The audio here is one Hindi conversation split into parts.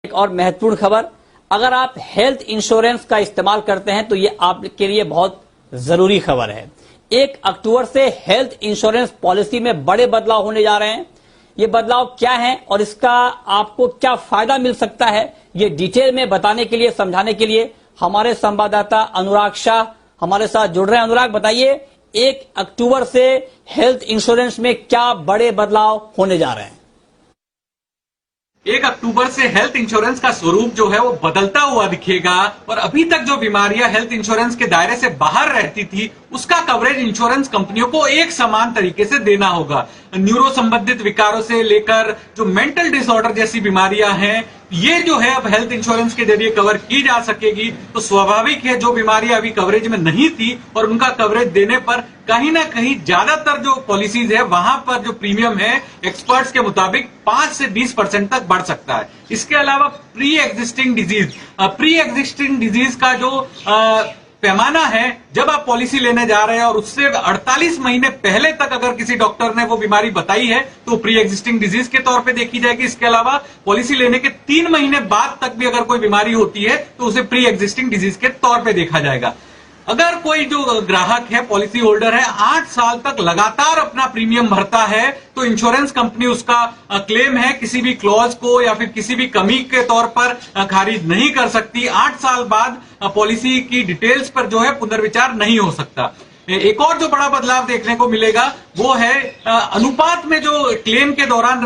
एक और महत्वपूर्ण खबर, अगर आप हेल्थ इंश्योरेंस का इस्तेमाल करते हैं तो ये आपके लिए बहुत जरूरी खबर है। 1 अक्टूबर से हेल्थ इंश्योरेंस पॉलिसी में बड़े बदलाव होने जा रहे हैं। ये बदलाव क्या है और इसका आपको क्या फायदा मिल सकता है, ये डिटेल में बताने के लिए, समझाने के लिए हमारे संवाददाता अनुराग शाह हमारे साथ जुड़ रहे हैं। अनुराग, बताइए 1 अक्टूबर से हेल्थ इंश्योरेंस में क्या बड़े बदलाव होने जा रहे हैं? 1 अक्टूबर से हेल्थ इंश्योरेंस का स्वरूप जो है वो बदलता हुआ दिखेगा और अभी तक जो बीमारियां हेल्थ इंश्योरेंस के दायरे से बाहर रहती थी उसका कवरेज इंश्योरेंस कंपनियों को एक समान तरीके से देना होगा। न्यूरो संबंधित विकारों से लेकर जो मेंटल डिसऑर्डर जैसी बीमारियां हैं, ये जो है अब हेल्थ इंश्योरेंस के जरिए कवर की जा सकेगी। तो स्वाभाविक है जो बीमारियां अभी कवरेज में नहीं थी और उनका कवरेज देने पर कहीं ना कहीं ज्यादातर जो पॉलिसीज है वहां पर जो प्रीमियम है एक्सपर्ट्स के मुताबिक 5 से 20% तक बढ़ सकता है। इसके अलावा प्री एग्जिस्टिंग डिजीज का जो पैमाना है, जब आप पॉलिसी लेने जा रहे हैं और उससे 48 महीने पहले तक अगर किसी डॉक्टर ने वो बीमारी बताई है तो प्री एग्जिस्टिंग डिजीज के तौर पे देखी जाएगी। इसके अलावा पॉलिसी लेने के 3 महीने बाद तक भी अगर कोई बीमारी होती है तो उसे प्री एग्जिस्टिंग डिजीज के तौर पे देखा जाएगा। अगर कोई जो ग्राहक है, पॉलिसी होल्डर है, 8 साल तक लगातार अपना प्रीमियम भरता है तो इंश्योरेंस कंपनी उसका क्लेम है किसी भी क्लॉज को या फिर किसी भी कमी के तौर पर खारिज नहीं कर सकती। 8 साल बाद पॉलिसी की डिटेल्स पर जो है पुनर्विचार नहीं हो सकता। एक और जो बड़ा बदलाव देखने को मिलेगा वो है अनुपात में जो क्लेम के दौरान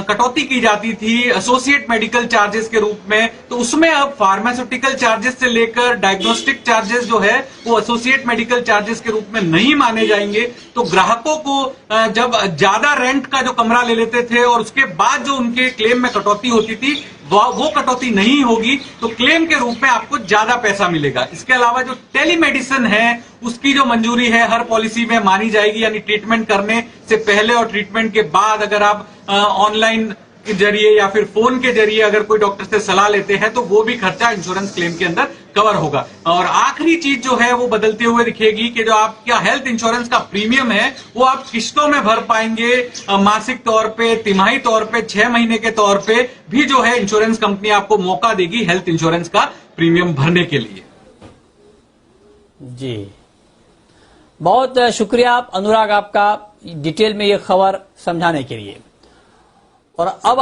कटौती की जाती थी एसोसिएट मेडिकल चार्जेस के रूप में, तो उसमें अब फार्मास्यूटिकल चार्जेस से लेकर डायग्नोस्टिक चार्जेस जो है वो एसोसिएट मेडिकल चार्जेस के रूप में नहीं माने जाएंगे। तो ग्राहकों को जब ज्यादा रेंट का जो कमरा ले लेते थे और उसके बाद जो उनके क्लेम में कटौती होती थी वो कटौती नहीं होगी, तो क्लेम के रूप में आपको ज्यादा पैसा मिलेगा। इसके अलावा जो टेलीमेडिसिन है उसकी जो मंजूरी है हर पॉलिसी में मानी जाएगी, यानी ट्रीटमेंट करने से पहले और ट्रीटमेंट के बाद अगर आप ऑनलाइन के जरिए या फिर फोन के जरिए अगर कोई डॉक्टर से सलाह लेते हैं तो वो भी खर्चा इंश्योरेंस क्लेम के अंदर कवर होगा। और आखिरी चीज जो है वो बदलते हुए दिखेगी कि जो आपका हेल्थ इंश्योरेंस का प्रीमियम है वो आप किस्तों में भर पाएंगे, मासिक तौर पे, तिमाही तौर पे, 6 महीने के तौर पे भी जो है इंश्योरेंस कंपनी आपको मौका देगी हेल्थ इंश्योरेंस का प्रीमियम भरने के लिए। जी, बहुत शुक्रिया अनुराग आपका डिटेल में ये खबर समझाने के लिए। और अब